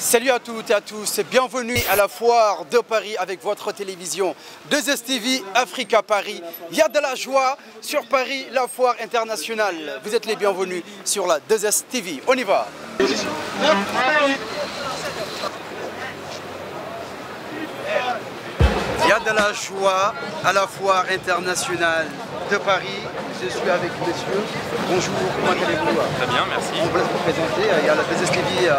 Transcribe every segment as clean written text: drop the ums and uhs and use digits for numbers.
Salut à toutes et à tous, bienvenue à la foire de Paris avec votre télévision 2STV Africa Paris. Il y a de la joie sur Paris, la foire internationale. Vous êtes les bienvenus sur la 2STV. On y va. Il y a de la joie à la foire internationale de Paris. Je suis avec monsieur. Bonjour, comment allez-vous? Très bien, merci. On va vous présenter. Il y a la 2STV,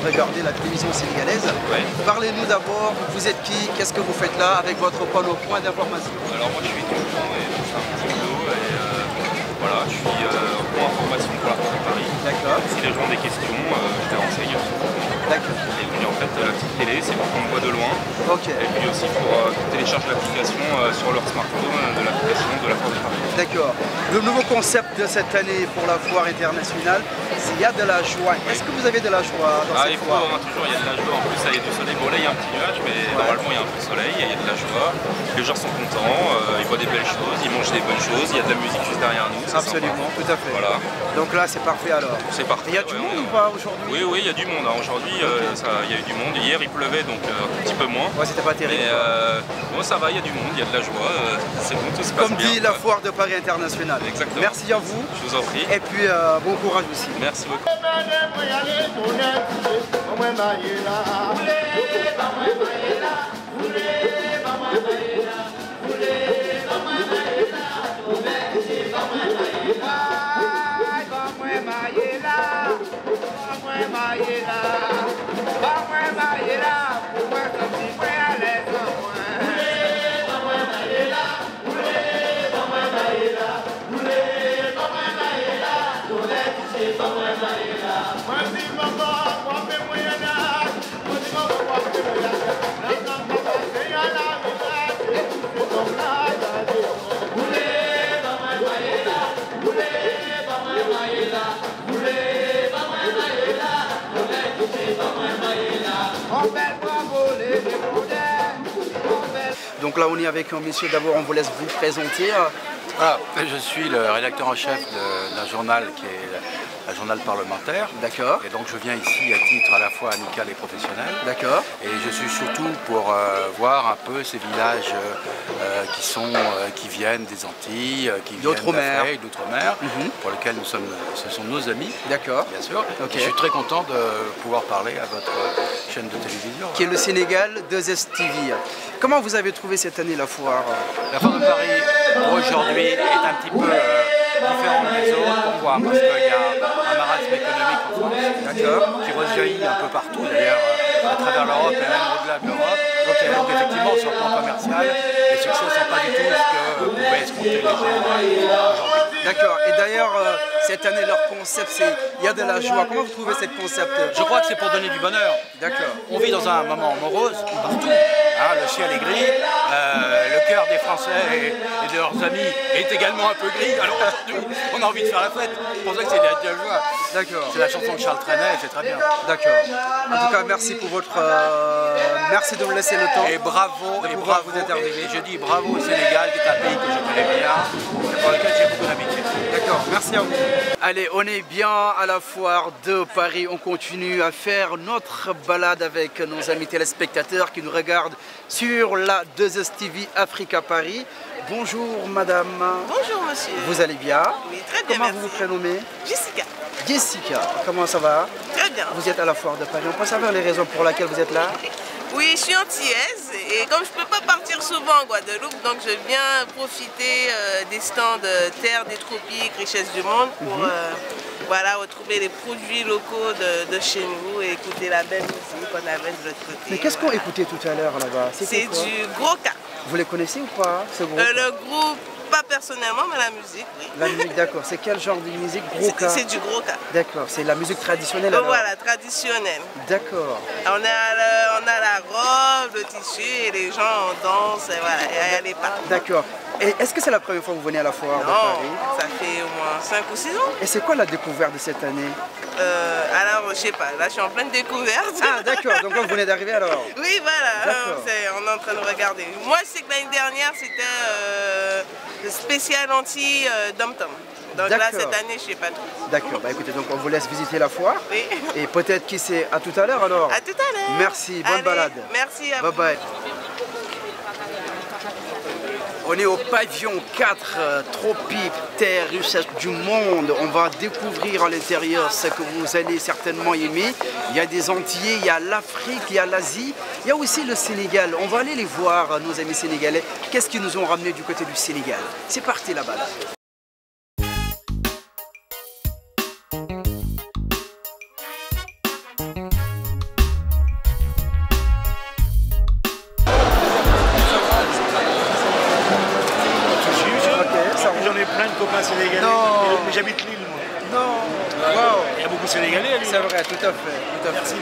vous regardez la télévision sénégalaise. Ouais. Parlez-nous d'abord, vous êtes qui? Qu'est-ce que vous faites là avec votre point d'information? Alors moi je suis étudiant et je fais un petit boulot et voilà, je suis en point information pour la foire de Paris. D'accord. Si les gens ont des questions, je les renseigne. D'accord. Et puis en fait la petite télé c'est pour qu'on me voit de loin. Ok. Et puis aussi pour télécharger l'application sur leur smartphone de l'application de la foire de Paris. D'accord. Le nouveau concept de cette année pour la foire internationale, c'est il y a de la joie. Est-ce que vous avez de la joie dans cette Il faut, foire? toujours il y a de la joie. En plus il y a du soleil. Bon là il y a un petit nuage mais normalement il y a un peu de soleil, il y a de la joie. Les gens sont contents, ils voient des belles choses, ils mangent des bonnes choses, il y a de la musique juste derrière nous. Absolument, sympa. tout à fait. Voilà. Donc là c'est parfait alors. C'est parti. Il y a du monde ou pas aujourd'hui? Oui, oui, il y a du monde. Aujourd'hui, il y a eu du monde. Hier, il pleuvait, donc un petit peu moins. Ouais, c'était pas terrible. Mais bon, ça va, il y a du monde, il y a de la joie. C'est bon, tout se passe Comme bien. dit la foire de Paris internationale. Exactement. Merci à vous. Je vous en prie. Et puis bon courage aussi. Merci beaucoup. Donc là on est avec un monsieur, d'abord on vous laisse vous présenter. Voilà, je suis le rédacteur en chef d'un journal qui est un journal parlementaire. D'accord. Et donc je viens ici à titre à la fois amical et professionnel. D'accord. Et je suis surtout pour voir un peu ces villages qui viennent des Antilles, qui viennent d'outre-mer, pour lesquels ce sont nos amis. D'accord. Bien sûr. Okay. Et je suis très content de pouvoir parler à votre chaîne de télévision. Qui est le Sénégal 2STV. Comment vous avez trouvé cette année la foire? La foire de Paris aujourd'hui est un petit peu différente des autres. Pourquoi? Parce qu'il y a un marasme économique en France qui rejaillit un peu partout, d'ailleurs à travers l'Europe et même au-delà de l'Europe. Donc effectivement, sur le plan commercial, les succès ne sont pas du tout ce que pouvaient escompter les gens aujourd'hui. D'accord. Et d'ailleurs, cette année, leur concept, c'est il y a de la joie. Comment vous trouvez ce concept? Je crois que c'est pour donner du bonheur. D'accord. On vit dans un moment morose partout. Hein, le ciel est gris, le cœur des Français et de leurs amis est également un peu gris. Alors aujourd'hui, on a envie de faire la fête. C'est pour ça que c'est de la joie. D'accord. C'est la chanson de Charles Trenet, c'est très bien. D'accord. En tout cas, merci pour votre... merci de me laisser le temps. Et bravo, de pouvoir vous interviewer. Et je dis bravo au Sénégal, qui est un pays que je connais bien, et pour lequel j'ai beaucoup d'amitié. D'accord, merci à vous. Allez, on est bien à la foire de Paris. On continue à faire notre balade avec nos amis téléspectateurs qui nous regardent sur la 2STV Africa Paris. Bonjour madame. Bonjour monsieur. Vous allez bien? Oui, très bien, Comment merci. vous vous prénommez? Jessica. Jessica, comment ça va? Très bien. Vous êtes à la foire de Paris. On peut savoir les raisons pour lesquelles vous êtes là? Oui, je suis antillaise et comme je ne peux pas partir souvent en Guadeloupe, donc je viens profiter des stands Terre des Tropiques, Richesse du Monde pour voilà, retrouver les produits locaux de chez nous et écouter la belle musique qu'on avait de l'autre côté. Mais qu'est-ce qu'on écoutait tout à l'heure là-bas? C'est du gros cas. Vous les connaissez ou pas, ce groupe? Le groupe, pas personnellement, mais la musique, oui. La musique, d'accord. C'est quel genre de musique? Gros cas? C'est du gros cas. D'accord, c'est la musique traditionnelle alors? Voilà, traditionnelle. D'accord. On a la robe, le tissu et les gens dansent, et voilà, et elle est partout. D'accord. Et est-ce que c'est la première fois que vous venez à la foire de Non, Paris? ça fait au moins 5 ou 6 ans. Et c'est quoi la découverte de cette année? Alors, je sais pas, là je suis en pleine découverte. Ah d'accord, donc là, vous venez d'arriver alors? Oui, voilà, D'accord. on est en train de regarder. Moi, je sais que l'année dernière, c'était spécial anti Dom Tom. Donc là, cette année, je ne sais pas trop. D'accord, bah écoutez, donc on vous laisse visiter la foire. Oui. Et peut-être qui sait, à tout à l'heure alors. À tout à l'heure. Merci, bonne balade. Merci à vous. Bye bye. On est au pavillon 4, Tropique, Terre, Richesse du Monde. On va découvrir à l'intérieur ce que vous allez certainement aimer. Il y a des Antillais, il y a l'Afrique, il y a l'Asie, il y a aussi le Sénégal. On va aller les voir, nos amis sénégalais. Qu'est-ce qu'ils nous ont ramené du côté du Sénégal? C'est parti là-bas. J'en ai plein de copains sénégalais. Non. Mais j'habite Lille, moi. Non. Wow. Il y a beaucoup de Sénégalais à Lille. C'est vrai, tout à fait. Merci.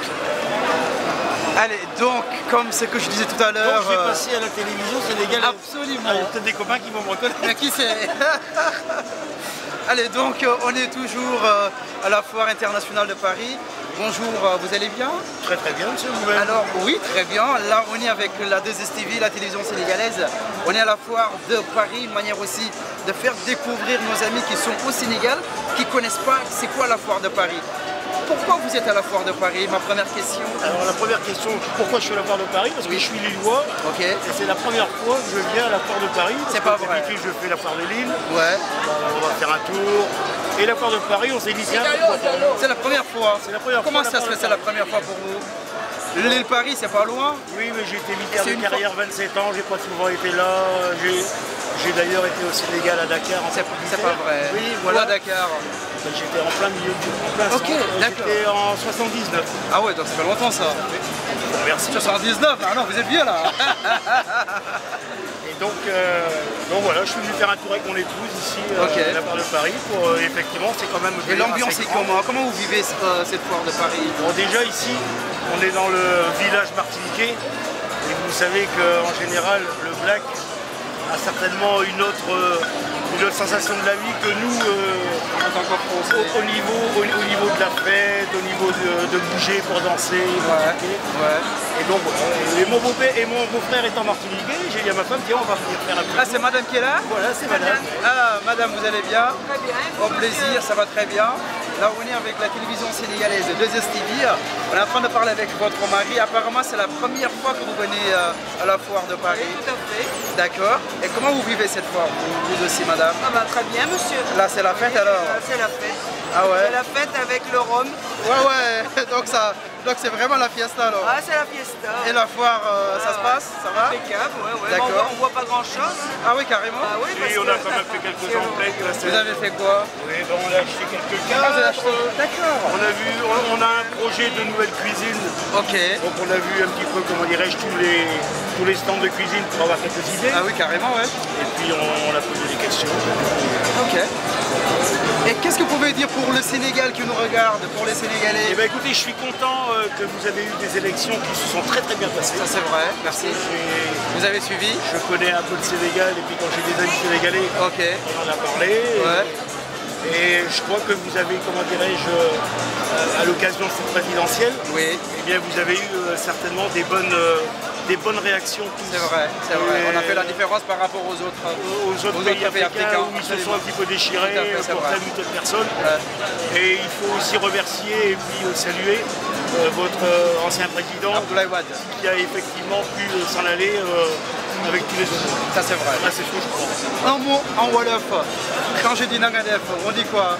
Allez, donc, comme ce que je disais tout à l'heure... Donc, je vais passer à la télévision sénégalaise. Absolument. Il y a peut-être des copains qui vont me reconnaître. Mais qui sait? Allez, donc, on est toujours à la Foire internationale de Paris. Bonjour, vous allez bien? Très très bien, monsieur vous-même. Alors, oui, très bien. Là, on est avec la 2STV, la télévision sénégalaise. On est à la Foire de Paris, une manière aussi de faire découvrir nos amis qui sont au Sénégal, qui ne connaissent pas c'est quoi la Foire de Paris. Pourquoi vous êtes à la Foire de Paris? Ma première question. Alors la première question, pourquoi je suis à la Foire de Paris? Parce que je suis lillois. Ok. Et c'est la première fois que je viens à la Foire de Paris. C'est pas vrai. D'habitude, je fais la Foire de Lille. Ouais. On va faire un tour. Et la Foire de Paris, on s'est dit tiens, c'est la première fois. C'est la première Comment fois. ça se fait, c'est la première fois pour vous? L'île Paris, c'est pas loin? Oui, mais j'ai été militaire de carrière 27 ans, j'ai pas souvent été là. J'ai d'ailleurs été au Sénégal à Dakar. C'est pas vrai. Oui, voilà. À Dakar. J'étais en plein milieu du Ok, d'accord. J'étais en 79. Ah ouais, donc ça fait longtemps ça. Merci. 79, ah non, vous êtes vieux là. Et donc voilà, je suis venu faire un tour avec mon épouse ici à la Foire de Paris pour effectivement c'est quand même. Et l'ambiance est comment? Comment vous vivez cette Foire de Paris? Bon, déjà ici, on est dans le village martiniquais et vous savez qu'en général le black a certainement une autre sensation de la vie que nous en tant que Français. Au niveau de la fête, au niveau de bouger pour danser. Ouais. Et donc et mon beau-frère étant martiniquais, j'ai dit à ma femme tiens on va venir faire un peu. Ah c'est madame qui est là? Voilà, c'est madame. Ah madame, vous allez bien? Très bien. Au plaisir, ça va très bien. Là on est avec la télévision sénégalaise 2STV. On est en train de parler avec votre mari. Apparemment c'est la première fois que vous venez à la Foire de Paris. Tout à fait. D'accord. Et comment vous vivez cette foire, vous aussi madame? Ah bah très bien monsieur. Là c'est la fête alors? C'est la fête. Ah ouais? C'est la fête avec le rhum. Ouais, donc c'est vraiment la fiesta alors? Ah c'est la fiesta. Et la foire, ça se passe? Ça va? Impeccable, ouais. D'accord. On voit pas grand chose. Ah oui, carrément? Ah oui, parce Oui, on a quand même fait quelques emplettes. Vous avez fait quoi? Oui, ben, on a acheté quelques Ah, vous avez cadres. acheté? D'accord. On a un projet de nouvelle cuisine. Ok. Donc on a vu un petit peu, comment dirais-je, tous les stands de cuisine pour avoir quelques idées. Ah oui, carrément, ouais. Et puis on a posé des questions. Ok. Et qu'est-ce que vous pouvez dire pour le Sénégal qui nous regarde, pour les Sénégalais? Eh bien écoutez, je suis content que vous avez eu des élections qui se sont très très bien passées. Ça c'est vrai, merci. Vous avez suivi? Je connais un peu le Sénégal et puis quand j'ai des amis sénégalais, Ok. on en a parlé. Ouais. Et je crois que vous avez, comment dirais-je, à l'occasion de cette présidentielle, Oui. eh bien vous avez eu certainement des bonnes réactions. C'est vrai, c'est vrai. On a fait la différence par rapport aux autres pays africains où ils se sont un petit peu déchirés pour telle ou telle personne. Ouais. Et il faut aussi remercier et puis saluer votre ancien président Abdoulaye Wade, qui a effectivement pu s'en aller avec tous les autres. Ça c'est vrai. Là, c'est ce que je crois. Un mot en Wolof. Quand je dis Nangadef, on dit quoi?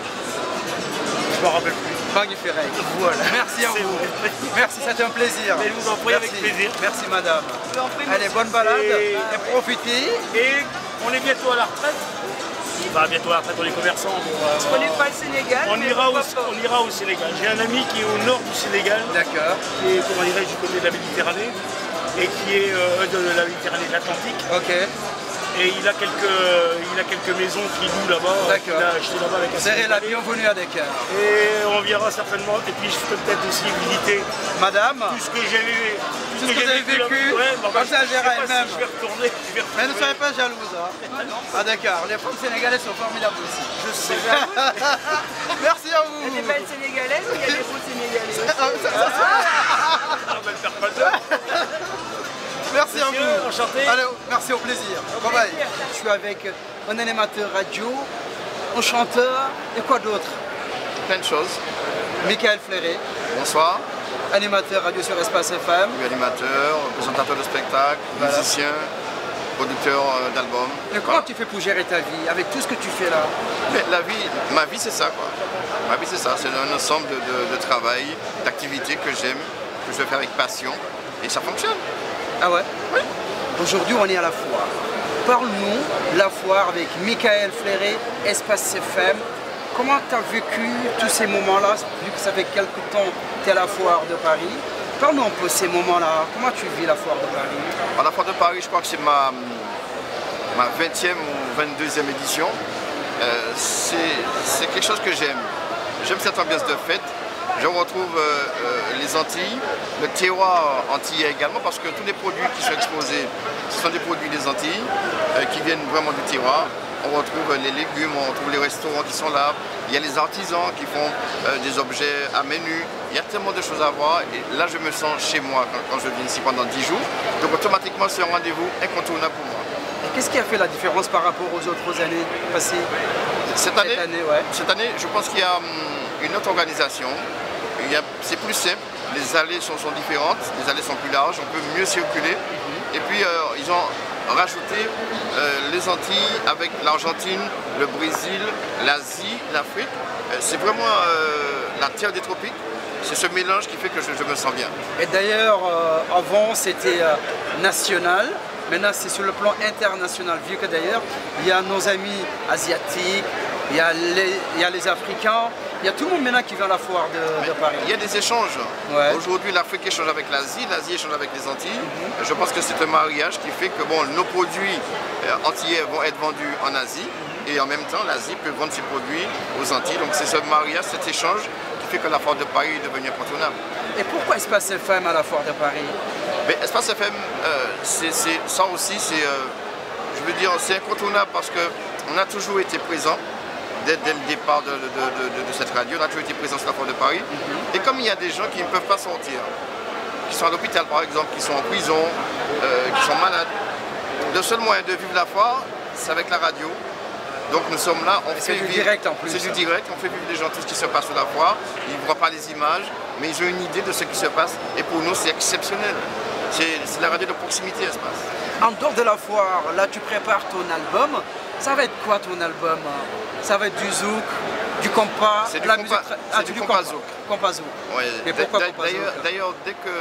Je me rappelle plus. Magnifique. Voilà. Merci à vous. Vrai. Merci, c'était un plaisir. Mais je vous en prie, avec plaisir. Merci madame. Je vous en prie, Allez, monsieur. bonne balade Et profitez. Et on est bientôt à la retraite. Enfin, bientôt à la retraite, on est commerçants. Je connais pas le Sénégal. On mais ira pourquoi au Sénégal. J'ai un ami qui est au nord du Sénégal, D'accord. qui est, comment dirais-je, du côté de la Méditerranée, et qui est de la Méditerranée de l'Atlantique. Ok. Et il a quelques maisons qu'il loue là-bas, qu'il a acheté là-bas avec un Serrez la bienvenue à Dakar. Et on viendra certainement, et puis je peux peut-être aussi visiter Madame, tout ce que j'ai tout ce que vous avez vécu, comme ça j'irai même. Je vais retourner. Mais ne soyez pas jalouse hein. À Dakar. Les femmes sénégalaises sont formidables aussi. Je sais. Merci à vous. Il y a des belles sénégalaises ou il y a des beaux sénégalais aussi? On va le faire pas deux. Merci à vous. Enchanté. Allez, merci, au plaisir. Bye bye. Je suis avec un animateur radio. un chanteur et quoi d'autre? Plein de choses. Michael Fleuret, Bonsoir. animateur radio sur Espace FM. Animateur, présentateur de spectacle, Voilà. musicien, producteur d'albums. Mais comment tu fais pour gérer ta vie avec tout ce que tu fais là? Mais la vie, ma vie c'est ça quoi. Ma vie c'est ça, c'est un ensemble de travail, d'activités que j'aime, que je fais avec passion et ça fonctionne. Ah ouais? Oui. Aujourd'hui on est à la foire. Parle-nous de la foire avec Michael Fleuret, Espace FM. Comment tu as vécu tous ces moments-là, vu que ça fait quelques temps que tu es à la foire de Paris? Parle-nous un peu ces moments-là. Comment tu vis la foire de Paris? À la foire de Paris, je crois que c'est ma 20e ou 22e édition. C'est quelque chose que j'aime. J'aime cette ambiance de fête. Je retrouve les Antilles, le terroir antillais également, parce que tous les produits qui sont exposés, ce sont des produits des Antilles qui viennent vraiment du terroir. On retrouve les légumes, on retrouve les restaurants qui sont là. Il y a les artisans qui font des objets à menu. Il y a tellement de choses à voir. Et là, je me sens chez moi quand je viens ici pendant 10 jours. Donc automatiquement, c'est un rendez-vous incontournable pour moi. Et qu'est-ce qui a fait la différence par rapport aux autres années passées? Cette année, ouais. cette année, je pense qu'il y a une autre organisation. C'est plus simple. Les allées sont différentes. Les allées sont plus larges. On peut mieux circuler. Et puis, ils ont rajouté les Antilles avec l'Argentine, le Brésil, l'Asie, l'Afrique. C'est vraiment la terre des tropiques. C'est ce mélange qui fait que je me sens bien. Et d'ailleurs, avant c'était national, maintenant c'est sur le plan international, vu que d'ailleurs il y a nos amis asiatiques, il y a les Africains, il y a tout le monde maintenant qui vient à la foire de Paris. Il y a des échanges. Ouais. Aujourd'hui, l'Afrique échange avec l'Asie échange avec les Antilles. Je pense que c'est un mariage qui fait que bon, nos produits antillais vont être vendus en Asie et en même temps, l'Asie peut vendre ses produits aux Antilles. Donc c'est ce mariage, cet échange qui fait que la foire de Paris est devenue incontournable. Et pourquoi Espace FM à la foire de Paris? Mais Espace FM, ça aussi, je veux dire, c'est incontournable parce qu'on a toujours été présent. Dès le départ de cette radio, on a toujours été présent sur la foire de Paris. Et comme il y a des gens qui ne peuvent pas sortir, qui sont à l'hôpital par exemple, qui sont en prison, qui sont malades, le seul moyen de vivre la foire, c'est avec la radio. Donc nous sommes là, on fait du direct en plus. C'est du direct, on fait vivre les gens tout ce qui se passe sur la foire. Ils ne voient pas les images, mais ils ont une idée de ce qui se passe. Et pour nous, c'est exceptionnel. C'est la radio de proximité, Espace. En dehors de la foire, là tu prépares ton album. Ça va être quoi ton album? Ça va être du zouk, du compas, c'est du la compas, musique. c'est du compas zouk. Compas zouk. Ouais. Et pourquoi compas zouk? D'ailleurs, dès que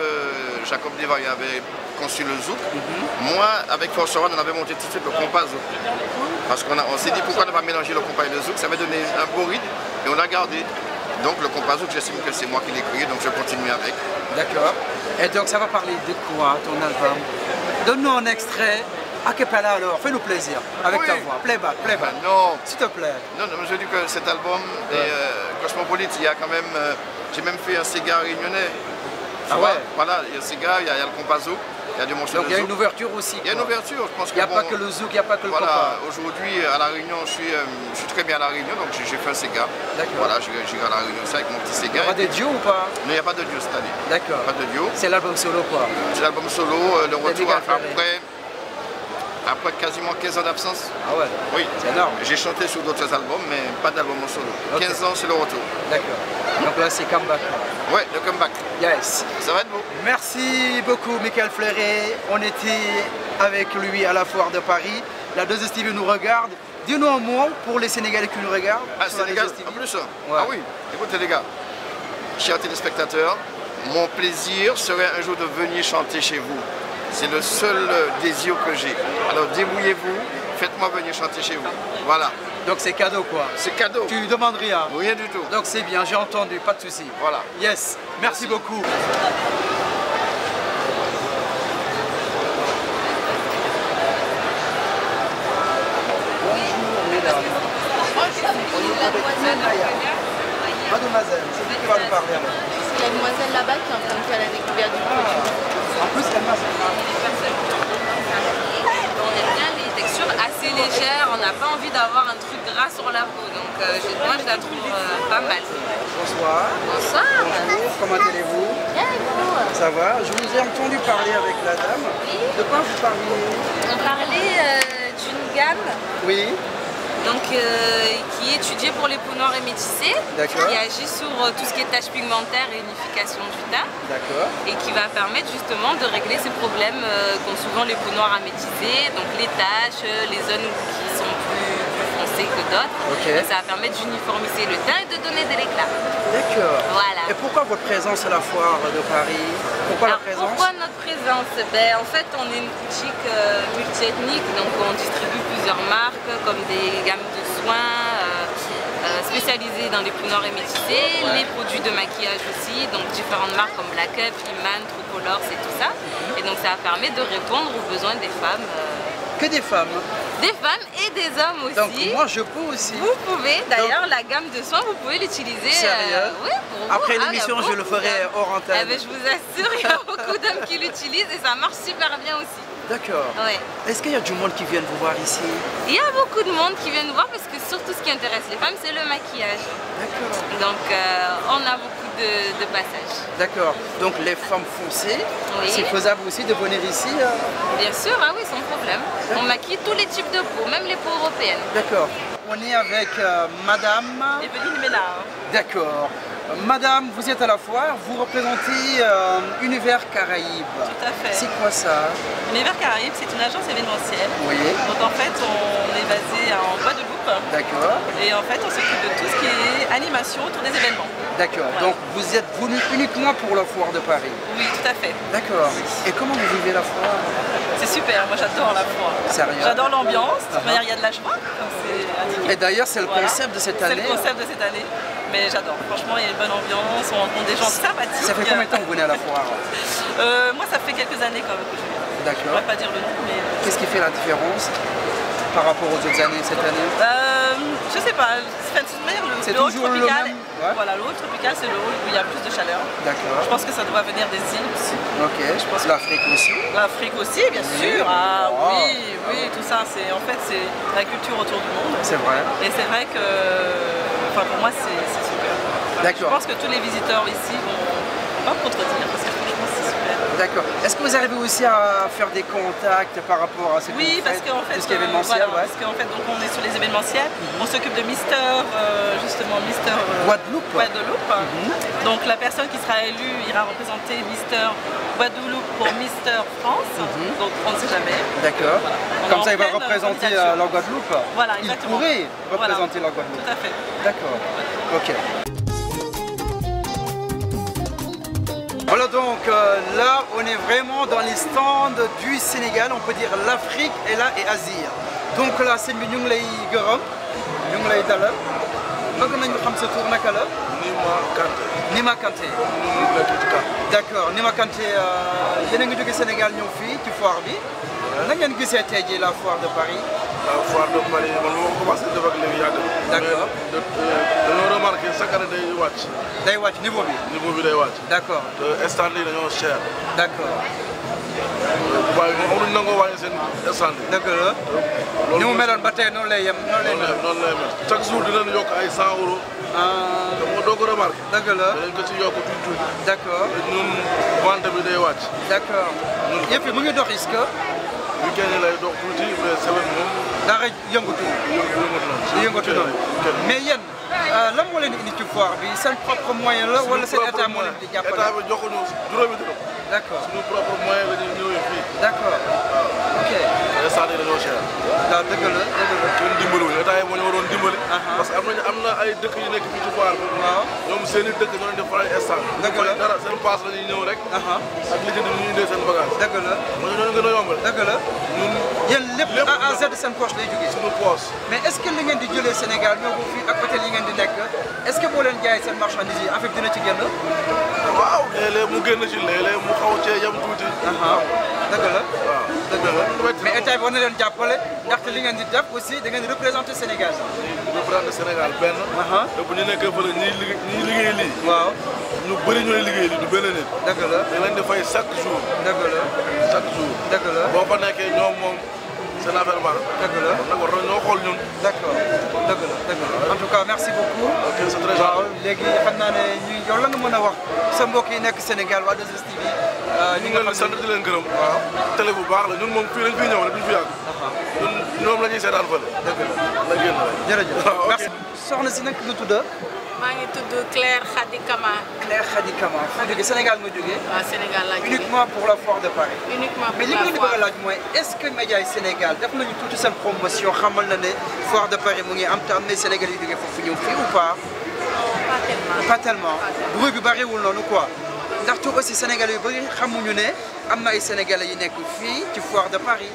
Jacob Devaille avait conçu le zouk, moi, avec Force One, on avait monté tout de suite le compas zouk. Parce qu'on s'est dit pourquoi ne pas mélanger le compas et le zouk, ça va donner un beau rythme et on l'a gardé. Donc le compas zouk, j'estime que c'est moi qui l'ai créé, donc je continue avec. D'accord. Et donc ça va parler de quoi ton album? Donne-nous un extrait. A cappella alors, fais-nous plaisir avec ta voix. Playback. Non. S'il te plaît. Non, je dis que cet album est cosmopolite. Il y a quand même, j'ai même fait un Sega réunionnais. Ah ouais. Voilà, il y a le Sega, il y a le compas zouk, il y a des morceaux de zouk. Donc il y a une ouverture aussi. Il y a une ouverture, je pense que. Il n'y a pas que le zouk, il n'y a pas que le compas. Voilà, aujourd'hui à La Réunion, je suis très bien à La Réunion, donc j'ai fait un Sega. D'accord. Voilà, j'irai à La Réunion ça avec mon petit Sega. Il y a pas de duo ou pas? Non, il n'y a pas de duo cette année. D'accord. Pas de duo. C'est l'album solo quoi? C'est l'album solo, le retour après quasiment 15 ans d'absence. Ah ouais? Oui. C'est énorme. J'ai chanté sur d'autres albums, mais pas d'album en solo. Okay. 15 ans, c'est le retour. D'accord. Donc là, c'est comeback. Ouais, le comeback. Yes. Ça va être beau. Merci beaucoup, Michael Fleuret. On était avec lui à la foire de Paris. La 2STV nous regarde. Dis-nous un mot pour les Sénégalais qui nous regardent. Ah, Sénégal en plus ouais. Ah oui. Écoutez les gars, chers téléspectateurs, mon plaisir serait un jour de venir chanter chez vous. C'est le seul désir que j'ai. Alors débrouillez-vous, faites-moi venir chanter chez vous. Voilà. Donc c'est cadeau quoi? C'est cadeau. Tu ne demandes rien? Rien du tout. Donc c'est bien, j'ai entendu, pas de souci. Voilà. Yes, merci beaucoup. Bonjour mesdames. Mademoiselle, c'est qui va nous parler alors? C'est la demoiselle là-bas qui est en train de faire la découverte du produit. En plus, elle m'a fait on aime bien les textures assez légères, on n'a pas envie d'avoir un truc gras sur la peau, donc moi je la trouve pas mal. Bonsoir. Bonsoir. Bonjour, comment allez-vous? Bien et vous? Ça va, je vous ai entendu parler avec la dame. Oui. De quoi vous parliez? On parlait d'une gamme oui. donc qui est étudié pour les peaux noires et métissées, qui agit sur tout ce qui est taches pigmentaires et unification du teint, et qui va permettre justement de régler ces problèmes qu'ont souvent les peaux noires à métisser, donc les taches, les zones qui sont plus foncées que d'autres. Ça va permettre d'uniformiser le teint et de donner de l'éclat. D'accord. Voilà. Et pourquoi votre présence à la foire de Paris? Pourquoi la présence? Pourquoi notre présence? En fait, on est une boutique multiethnique, donc on distribue plusieurs marques comme des gammes de soins spécialisées dans les peaux noires et métissées, les produits de maquillage aussi, donc différentes marques comme Black Up, Iman, True Colors et tout ça. Et donc ça permet de répondre aux besoins des femmes. Que des femmes? Des femmes et des hommes aussi. Donc moi je peux aussi. Vous pouvez, d'ailleurs la gamme de soins, vous pouvez l'utiliser. Sérieux? Oui, pour vous. Après l'émission je le ferai hors antenne. Je vous assure, il y a beaucoup d'hommes qui l'utilisent et ça marche super bien aussi. D'accord. Ouais. Est-ce qu'il y a du monde qui vient vous voir ici? Il y a beaucoup de monde qui vient nous voir parce que surtout ce qui intéresse les femmes, c'est le maquillage. D'accord. Donc on a beaucoup de passages. D'accord. Donc les femmes foncées, c'est faisable aussi de venir ici? Bien sûr, ah oui, sans problème. On maquille tous les types de peau, même les peaux européennes. D'accord. On est avec Madame Evelyne Ménard. D'accord. Madame, vous êtes à la foire, vous représentez Univers Caraïbes. Tout à fait. C'est quoi ça? Univers Caraïbes, c'est une agence événementielle. Oui. Donc en fait, on est basé en Guadeloupe. D'accord. Et en fait, on s'occupe de tout ce qui est animation autour des événements. D'accord. Voilà. Donc vous êtes venu uniquement pour la foire de Paris? Oui, tout à fait. D'accord. Et comment vous vivez la foire? C'est super, moi j'adore la foire. Sérieux? J'adore l'ambiance, de toute manière il y a de la joie, comme c'est indiqué. Et d'ailleurs c'est le concept de cette année? C'est le concept de cette année, mais j'adore. Franchement il y a une bonne ambiance, on rencontre des gens sympathiques. Ça fait combien de temps que vous venez à la foire? Moi ça fait quelques années quand même que je viens. D'accord. Je ne pourrais pas dire le nom, mais... Qu'est-ce qui fait la différence par rapport aux autres années cette année? Je sais pas, c'est le hall toujours tropical, le même, ouais. Voilà, le hall tropical c'est le hall où il y a plus de chaleur. D'accord. Je pense que ça doit venir des îles aussi. Ok, je pense l'Afrique aussi. L'Afrique aussi, bien sûr. Ah oui, tout ça, c'est en fait c'est la culture autour du monde. C'est vrai. Et c'est vrai que, pour moi c'est super. D'accord. Je pense que tous les visiteurs ici vont pas me contredire parce que franchement c'est super. D'accord. Est-ce que vous arrivez aussi à faire des contacts par rapport à ce que vous faites? Parce qu'en fait, tout ce qui est événementiel, parce qu'en fait donc on est sur les événementiels, on s'occupe de justement Mister Guadeloupe. Donc la personne qui sera élue ira représenter Mister Guadeloupe pour Mister France, donc on ne sait jamais. D'accord. Voilà. Comme ça il va représenter la Guadeloupe. Voilà, Il exactement. pourrait représenter la Guadeloupe. Tout à fait. D'accord. Ok. Voilà donc là on est vraiment dans les stands du Sénégal, on peut dire l'Afrique est là et Asie. Donc là c'est ñu ngi lay gërëm ñu ngi lay dalal bëgg nañu xam sa tour naka la? Nima Kanté. D'accord, Nima Kanté yéen a ngi jóge Sénégal ñëw fii ci foire bi. Na ngeen gisee tey jii la foire de Paris? La foire de Paris man moo commencé def ak léegi yàgg na. D'accord. dañoo remarqué chaque année day wàcc. Day wàcc niveau bi? Niveau bi day wàcc. D'accord. te stand yi dañoo cher. D'accord. waaye moom amuñu nangoo wàññi seen stand yi. dëgg la. ni mu meloon ba tey noonu lay yem noonu lay mel. chaque jour dinañ yokk ay 100 €. te doo ko remarqué. dëgg la dinañ ko ci yokk tuuti. D'accord. ñun vente bi day wàcc. D'accord. yëpp yi mu ngi dox est-ce que. week-end yi lay dox tuuti mais semaine moom. dara yëngatu. yëngatu noonu. mais yéen lan moo leen di indi ci foire bi seen propre moyen la wala seen état moo leen di jàppale? état bi joxuñu juróomi dërëm. D'accord. suñu propre moyen la ñuy ñëwee fii. D'accord. Ok. instant yii dañoo cher. waaw dëgg la dëgg la. kenn dimbaliwuñu état yi moo ñu waroon dimbali. parce que am na ay dëkk yu nekk fii ci foire bi. waaw ñoom seen i dëkk ñoo leen def faral instant. dëgg la dara seen paas la ñuy ñëw rek. ak li jënd ñu indee seen bagage. dëgg la. moo ñoo gën a yombal. dëgg la. ñun yéen lépp A à Z seen poche lay jógee. suñu poche. mais est-ce que li ngeen di jëlee Sénégal ñoo ko fii ak hôtel yi ngeen di nekk est-ce que boo leen jaay seen marchandise yi en fait dina ci génn? waaw léeg-léeg mu génn ci léeg-léeg mu xaw cee yem tuuti. dëgg la. waaw dëgg la mais état bi war na leen jàppale ndaxte li ngeen di def aussi da ngeen di représenter Sénégal. représenter Sénégal benn. te bu ñu nekkee fële ñiy liggéey lii. waaw ñu bëri ñooy liggéey lii du benn nit. dëgg la dañ leen di fay chaque jour. dëgg la chaque jour. dëgg la boo fa nekkee ñoom moom seen affaire baax. dëgg la nag war nañoo xool ñun. d'accord dëgg la dëgg la en tout cas merci beaucoup. ok c'est très waaw léegi xam naa ne ñu yow la nga mën a wax sa mbokk yi nekk Sénégal waa 2STV ñu ngi leen di sant di leen gërëm. waaw télé bu baax la ñun moom fii lañ fiy ñëw rek duñ fi yàgg. ñun ñoom la ñuy seetaan fële. dëgg la génn la. jërëjëf merci. soxna si nag nga tudd. maa ngi tudd Claire Khady Kama. Claire Khady Kama fu jógee Sénégal nga jógee. waaw Sénégal laa jógee uniquement pour la foire de Paris. uniquement pour mais li la ma leen di foire. bëgg a laaj mooy est-ce que média yi Sénégal def nañu tuuti seen promotion xamal na ne foire de Paris mu ngi am te am na Sénégal yu jógee foofu ñëw fii ou pas. pas tellement. pas tellement bruit bi bariwul noonu quoi ndaxte aussi Sénégalais yu bëri xamuñu ne am na ay Sénégalais yu nekk fii ci foire de Paris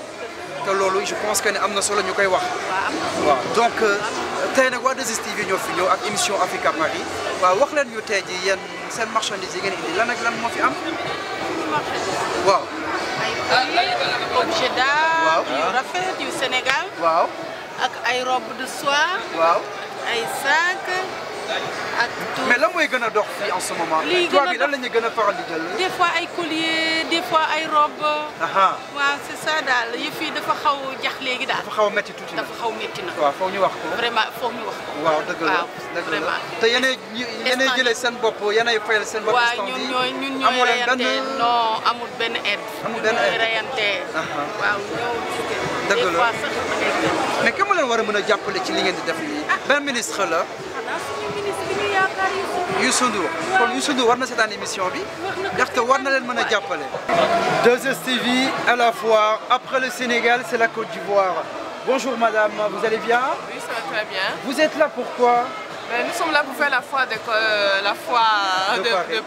te loolu je pense que ne am na solo ñu koy wax. waaw donc tey nag waa 2STV ñoo fi ñëw ak émission Africa Paris waaw wax leen ñu tey jii yéen seen marchandise yi ngeen indi lan ak lan moo fi am. waaw. ay objet d'art. waaw yu rafet yu Sénégal. waaw. ak ay robe de soie. waaw. ay sac. ak tout. mais lan mooy gën a dox fii en ce moment. lii toit bi lan la ñuy gën a faral di jël. des fois ay colliers des fois ay robe. waaw c'est ça daal yëf yi dafa xaw jax léegi daal. dafa xaw a métti tuuti dafa xaw métti na. waaw foog ñu wax ko. vraiment foog ñu wax ko. waaw dëgg la dëgg la te yéenay jëlee seen bopp yéenay fayal seen bopp. waaw ñun ñooy reyante non amul benn aide. amul benn aide ñooy reyante. waaw ñoo dëgg des la fois sax mais que mu leen war a mën a jàppale ci li ngeen di def nii. benn ministre la. Youssou Ndour kon Youssou Ndour war na seetaan émission bi ndaxte war na leen mën a jàppale. 2STV à la foire après le Sénégal c'est la Côte d'Ivoire. Bonjour madame, vous allez bien? Oui, ça va très bien. Vous êtes là pourquoi? Nous sommes là pour faire la foire de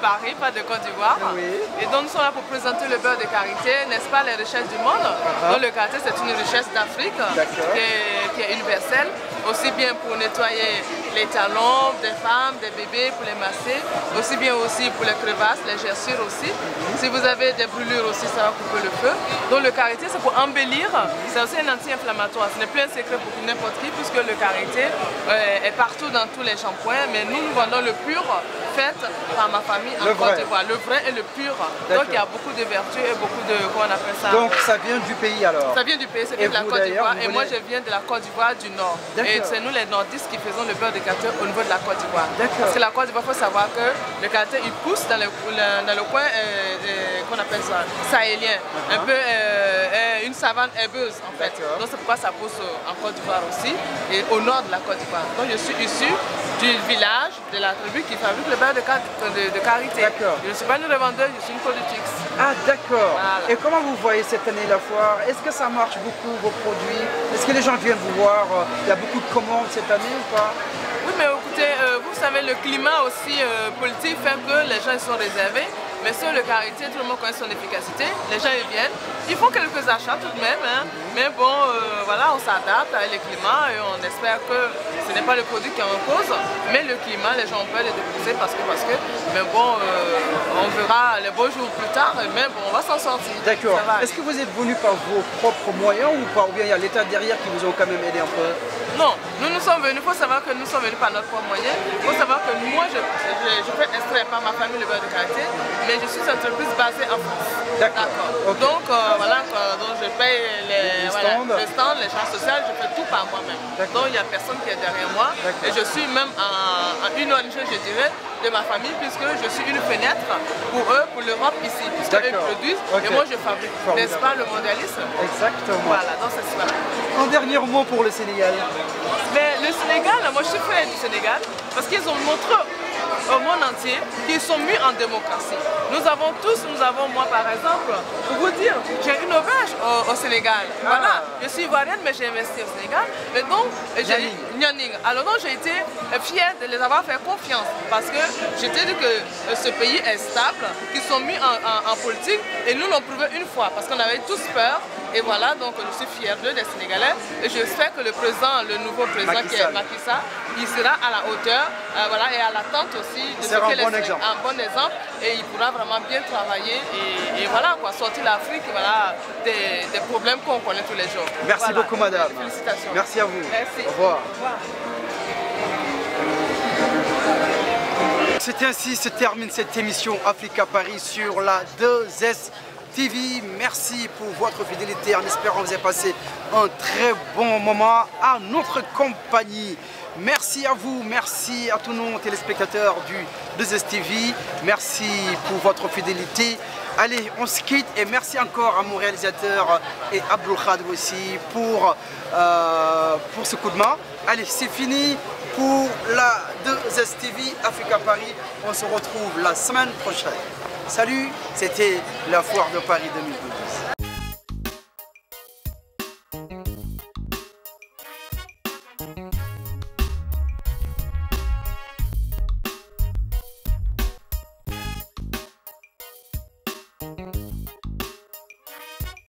Paris, pas de Côte d'Ivoire. Oui. Et donc nous sommes là pour présenter le beurre de karité, n'est-ce pas, les richesses du monde. Donc le karité c'est une richesse d'Afrique qui est universelle, aussi bien pour nettoyer les talons des femmes, des bébés, pour les masser, aussi bien aussi pour les crevasses, les gerçures aussi. Si vous avez des brûlures aussi, ça va couper le feu. Donc le karité c'est pour embellir, c'est aussi un anti-inflammatoire. Ce n'est plus un secret pour n'importe qui puisque le karité est partout dans tous les shampoings, mais nous vendons le pur fait par ma famille en Côte d'Ivoire. Le vrai et le pur. Donc il y a beaucoup de vertus et beaucoup de, comment on appelle ça? Donc ça vient du pays alors? Ça vient du pays, c'est de la Côte d'Ivoire. Et moi je viens de la Côte d'Ivoire du Nord. Et c'est nous les nordistes qui faisons le beurre de karité au niveau de la Côte d'Ivoire. Parce que la Côte d'Ivoire, il faut savoir que le karité il pousse dans le coin, qu'on appelle ça, sahélien. Un peu une savane herbeuse en fait. Donc c'est pourquoi ça pousse en Côte d'Ivoire aussi et au nord de la Côte d'Ivoire. Donc je suis issu du village, de la tribu qui fabrique le beurre de karité. Je ne suis pas une revendeuse, je suis une productrice. Ah d'accord. Voilà. Et comment vous voyez cette année la foire? Est-ce que ça marche beaucoup vos produits? Est-ce que les gens viennent vous voir? Il y a beaucoup de commandes cette année ou pas? Oui mais écoutez, vous savez le climat aussi politique fait que les gens sont réservés. Mais sur le karité, tout le monde connaît son efficacité, les gens y viennent, ils font quelques achats tout de même, hein. Mais bon, voilà, on s'adapte avec le climat et on espère que ce n'est pas le produit qui est en cause, mais le climat, les gens ont peur de déposer parce que, mais bon, on verra les beaux jours plus tard, mais bon, on va s'en sortir. D'accord. Est-ce que vous êtes venu par vos propres moyens ou pas? Ou bien il y a l'État derrière qui vous ont quand même aidé un peu? Non, nous sommes venus, il faut savoir que nous sommes venus par notre propre moyen. Il faut savoir que moi, je fais extraire par ma famille le beurre de karité, mais je suis une entreprise basée en France. D'accord. Okay. Donc voilà, donc je paye les stands, les charges sociales, je fais tout par moi-même. Donc il n'y a personne qui est derrière moi. Et je suis même une ONG, je dirais, de ma famille, puisque je suis une fenêtre pour eux, pour l'Europe ici, puisqu'eux produisent et moi je fabrique. N'est-ce pas le mondialisme? Exactement. Voilà, donc c'est cela. Un dernier mot pour le Sénégal. Mais le Sénégal, moi je suis fière du Sénégal, parce qu'ils ont montré au monde entier qu'ils sont mis en démocratie. Nous avons moi par exemple, pour vous dire, j'ai une auberge au Sénégal. Voilà, je suis ivoirienne mais j'ai investi au Sénégal. Et donc, j'ai Nyaning. Alors donc j'ai été fière de les avoir fait confiance parce que j'étais dit que ce pays est stable, qu'ils sont mis en politique et nous l'ont prouvé une fois parce qu'on avait tous peur. Et voilà, donc je suis fière d'eux, des Sénégalais. Et j'espère que le nouveau président qui est Macky Sall, il sera à la hauteur voilà, et à l'attente aussi de ce qu'il est un bon exemple. Et il pourra vraiment bien travailler et voilà, quoi, sortir l'Afrique voilà, des problèmes qu'on connaît tous les jours. Merci voilà. beaucoup madame. Félicitations. Merci à vous. Merci. Au revoir. Au revoir. C'est ainsi se termine cette émission Africa Paris sur la 2STV. Merci pour votre fidélité en espérant que vous avez passé un très bon moment à notre compagnie. Merci à vous, merci à tous nos téléspectateurs du 2STV. Merci pour votre fidélité. Allez, on se quitte et merci encore à mon réalisateur et Abdul Khadir aussi pour ce coup de main. Allez, c'est fini pour la 2STV Africa Paris. On se retrouve la semaine prochaine. Salut, c'était la foire de Paris 2012.